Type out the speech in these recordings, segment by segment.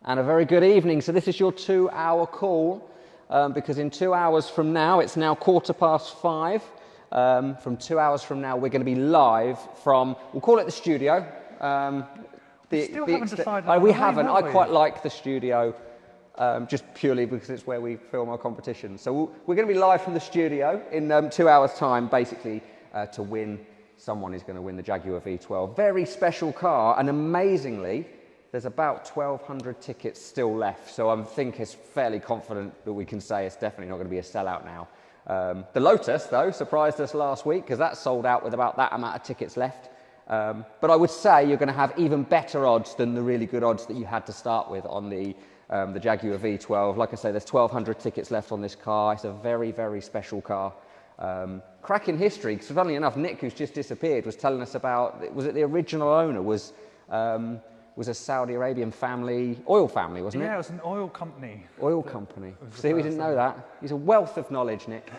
And a very good evening. So this is your 2-hour call, because in 2 hours from now, it's now 5:15. From 2 hours from now, we're going to be live from, we'll call it the studio. We still haven't decided. We haven't. I quite like the studio, just purely because it's where we film our competition. So we're going to be live from the studio in 2 hours' time, basically, to win. Someone is going to win the Jaguar V12. Very special car, and amazingly, there's about 1,200 tickets still left. So I think it's fairly confident that we can say it's definitely not going to be a sellout now. The Lotus, though, surprised us last week because that sold out with about that amount of tickets left. But I would say you're going to have even better odds than the really good odds that you had to start with on the Jaguar V12. Like I say, there's 1,200 tickets left on this car. It's a very, very special car. Cracking history, because funnily enough, Nick, who's just disappeared, was telling us about, was it the original owner was a Saudi Arabian family, oil family, wasn't it? Yeah, it was an oil company. Oil company. See, we didn't know that. He's a wealth of knowledge, Nick.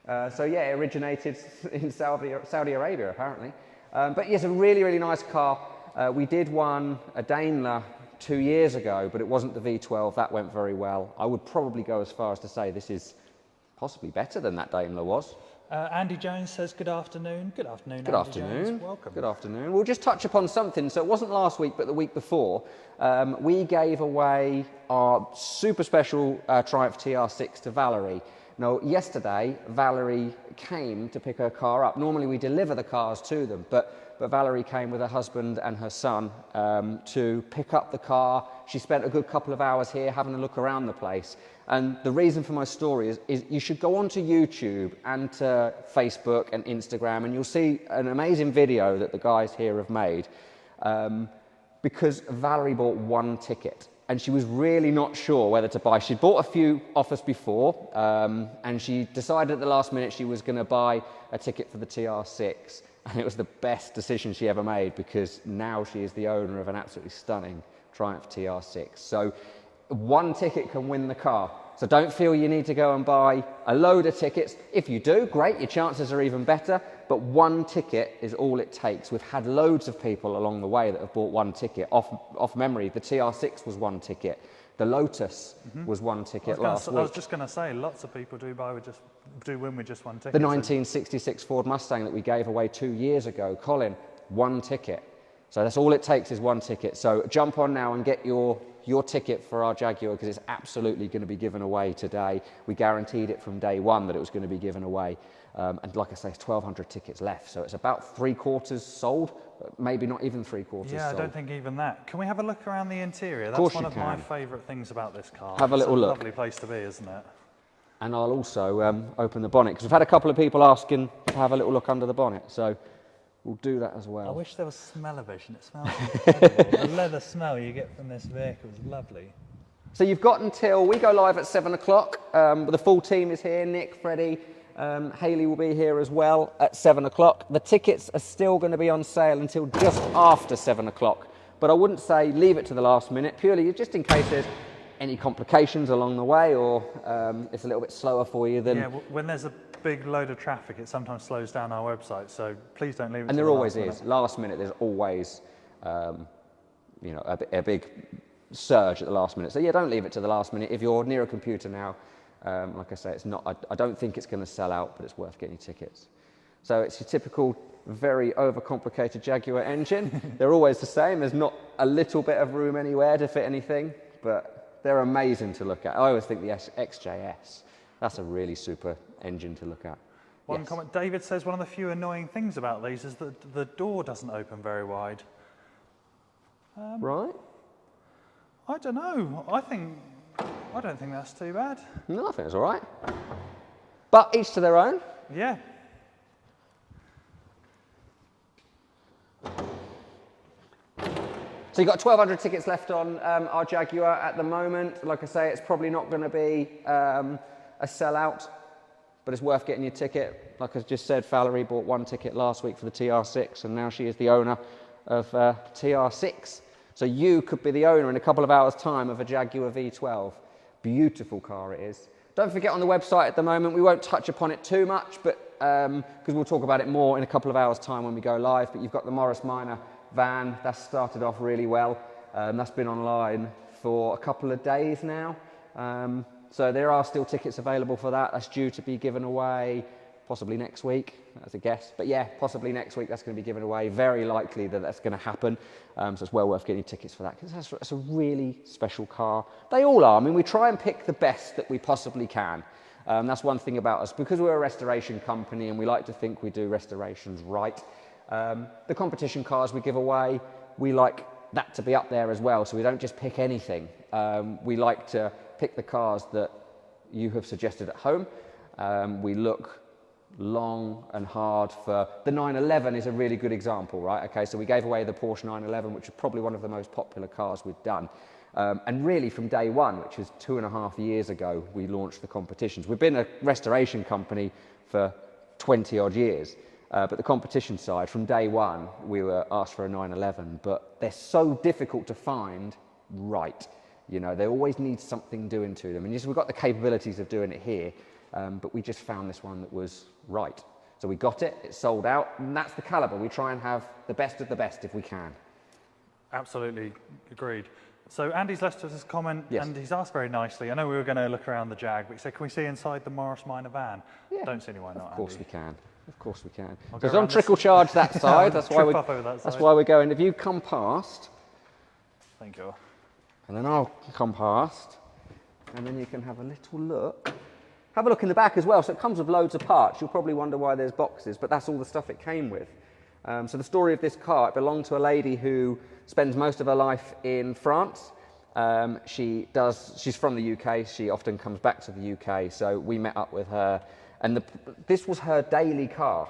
So yeah, it originated in Saudi Arabia, apparently. But yes, a really, really nice car. We did one, a Daimler, 2 years ago, but it wasn't the V12. That went very well. I would probably go as far as to say this is possibly better than that Daimler was. Andy Jones says good afternoon. Good afternoon, Good Andy afternoon. Jones. Welcome. Good afternoon. We'll just touch upon something. So it wasn't last week, but the week before, we gave away our super special Triumph TR6 to Valerie. Now, yesterday, Valerie came to pick her car up. Normally, we deliver the cars to them, but Valerie came with her husband and her son to pick up the car. She spent a good couple of hours here having a look around the place. And the reason for my story is you should go onto YouTube and to Facebook and Instagram, and you'll see an amazing video that the guys here have made, because Valerie bought one ticket. And she was really not sure whether to buy. She'd bought a few offers before, and she decided at the last minute she was going to buy a ticket for the TR6. And it was the best decision she ever made, because now she is the owner of an absolutely stunning Triumph TR6. So one ticket can win the car. So don't feel you need to go and buy a load of tickets. If you do, great, your chances are even better. But one ticket is all it takes. We've had loads of people along the way that have bought one ticket. Off memory, the TR6 was one ticket. The Lotus was one ticket last week. I was just going to say, lots of people do win with just one ticket. The 1966 Ford Mustang that we gave away 2 years ago, Colin, one ticket. So that's all it takes is one ticket. So jump on now and get your ticket for our Jaguar, because it's absolutely going to be given away today. We guaranteed it from day one that it was going to be given away. And like I say, it's 1,200 tickets left. So it's about 3/4 sold, maybe not even 3/4 sold. Yeah, I don't think even that. Can we have a look around the interior? Of course That's one you of my can. favourite things about this car. Have a little look. It's a lovely place to be, isn't it? And I'll also open the bonnet, because we've had a couple of people asking to have a little look under the bonnet. So we'll do that as well. I wish there was smell-o-vision. It smells incredible. The leather smell you get from this vehicle is lovely. So you've got until we go live at 7 o'clock. The full team is here. Nick, Freddie, Hayley will be here as well at 7 o'clock. The tickets are still going to be on sale until just after 7 o'clock. But I wouldn't say leave it to the last minute, purely just in case there's any complications along the way, or it's a little bit slower for you than... Yeah, when there's a big load of traffic, it sometimes slows down our website, so please don't leave it And to there the always last minute. is. Last minute, there's always a big surge at the last minute. So yeah, don't leave it to the last minute. If you're near a computer now, like I say, it's not. I don't think it's going to sell out, but it's worth getting your tickets. So it's your typical very overcomplicated Jaguar engine. They're always the same. There's not a little bit of room anywhere to fit anything, but they're amazing to look at. I always think the XJS, that's a really super engine to look at. One comment, David says one of the few annoying things about these is that the door doesn't open very wide. Right? I don't know. I don't think that's too bad. No, I think it's all right. But each to their own. Yeah. So you've got 1,200 tickets left on our Jaguar at the moment. Like I say, it's probably not going to be a sellout, but it's worth getting your ticket. Like I just said, Valerie bought one ticket last week for the TR6, and now she is the owner of TR6. So you could be the owner in a couple of hours' time of a Jaguar V12. Beautiful car it is. Don't forget, on the website at the moment, we won't touch upon it too much, but because we'll talk about it more in a couple of hours' time when we go live. But you've got the Morris Minor van. That's started off really well. That's been online for a couple of days now. So there are still tickets available for that. That's due to be given away possibly next week, as a guess. But yeah, possibly next week that's going to be given away. Very likely that that's going to happen. So it's well worth getting tickets for that, because that's a really special car. They all are. I mean, we try and pick the best that we possibly can. That's one thing about us. Because we're a restoration company and we like to think we do restorations right, the competition cars we give away, we like that to be up there as well. So we don't just pick anything. We like to pick the cars that you have suggested at home. We look long and hard for the 911 is a really good example, right? Okay, so we gave away the Porsche 911, which is probably one of the most popular cars we've done. And really from day one, which was 2.5 years ago, we launched the competitions. We've been a restoration company for 20 odd years, but the competition side, from day one, we were asked for a 911, but they're so difficult to find right. You know, they always need something doing to them. And yes, we've got the capabilities of doing it here, but we just found this one that was right. So we got it, it sold out, and that's the caliber. We try and have the best of the best if we can. Absolutely agreed. So Andy's left us a comment, yes, and he's asked very nicely. I know we were going to look around the Jag, but he said, can we see inside the Morris Minor van? Yeah. Don't see any why not, Of course Andy. we can. Of course we can. I'll So go don't trickle charge that side. That's why that's why we're going. If you come past, Thank you. and then I'll come past, and then you can have a little look. Have a look in the back as well. So it comes with loads of parts. You'll probably wonder why there's boxes, but that's all the stuff it came with. So the story of this car, it belonged to a lady who spends most of her life in France. She's from the UK. She often comes back to the UK. So we met up with her, and this was her daily car.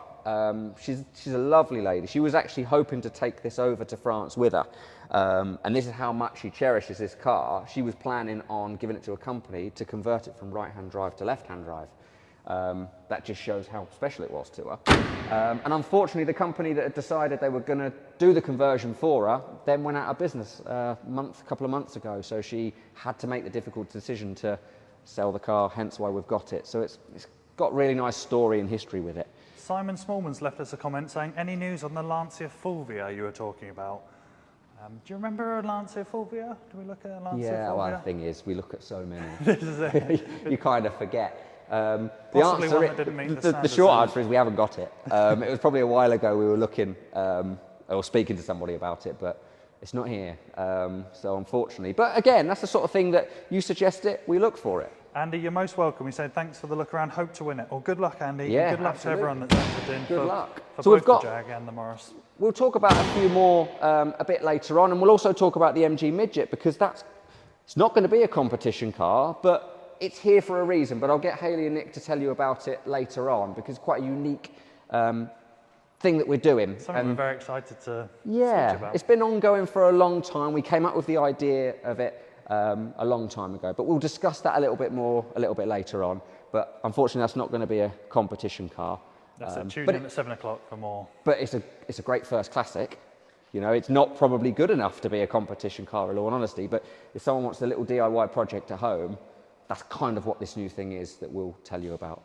She's a lovely lady. She was actually hoping to take this over to France with her. And this is how much she cherishes this car. She was planning on giving it to a company to convert it from right-hand drive to left-hand drive. That just shows how special it was to her. And unfortunately, the company that had decided they were going to do the conversion for her then went out of business a couple of months ago. So she had to make the difficult decision to sell the car, hence why we've got it. So it's got a really nice story and history with it. Simon Smallman's left us a comment saying, any news on the Lancia Fulvia you were talking about? Do you remember a Lancia Fulvia? Do we look at a Lancia Fulvia? Yeah, well, the thing is, we look at so many. This is it. You kind of forget. Possibly one that didn't meet the short answer is we haven't got it. It was probably a while ago we were looking or speaking to somebody about it, but it's not here. So unfortunately. But again, that's the sort of thing that you suggest it, we look for it. Andy, you're most welcome. We said thanks for the look around. Hope to win it. Well, good luck, Andy. Yeah, and good luck absolutely. to everyone that's entered in. Good luck. For So both we've got the Jag and the Morris. We'll talk about a few more a bit later on, and we'll also talk about the MG Midget, because it's not going to be a competition car, but it's here for a reason. But I'll get Hayley and Nick to tell you about it later on, because it's quite a unique thing that we're doing. Something we're very excited to yeah, speak about. It's been ongoing for a long time. We came up with the idea of it a long time ago, but we'll discuss that a little bit more a little bit later on. But unfortunately, that's not going to be a competition car. That's it. Tune in at 7 o'clock for more. But it's a great first classic. You know, it's not probably good enough to be a competition car, in all honesty. But if someone wants a little DIY project at home, that's kind of what this new thing is that we'll tell you about.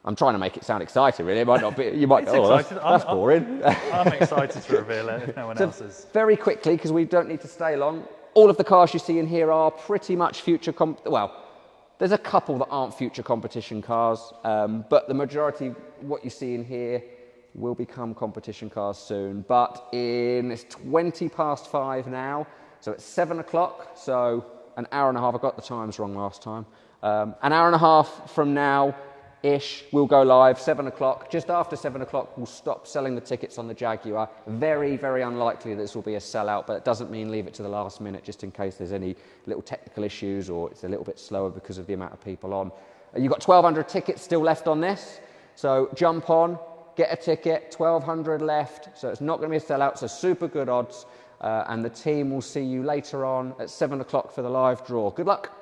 I'm trying to make it sound exciting, really. It might not be. You might. That's boring. I'm excited to reveal it if no one else is. Very quickly, because we don't need to stay long. All of the cars you see in here are pretty much future well, there's a couple that aren't future competition cars, but the majority, what you see in here, will become competition cars soon. But it's 5:20 now, so it's 7 o'clock, so an hour and a half. I got the times wrong last time. An hour and a half from now-ish, we'll go live, 7 o'clock. Just after 7 o'clock, we'll stop selling the tickets on the Jaguar. Very, very unlikely this will be a sellout, but it doesn't mean leave it to the last minute, just in case there's any little technical issues or it's a little bit slower because of the amount of people on. You've got 1,200 tickets still left on this, so jump on, get a ticket, 1,200 left, so it's not going to be a sellout, so super good odds, and the team will see you later on at 7 o'clock for the live draw. Good luck.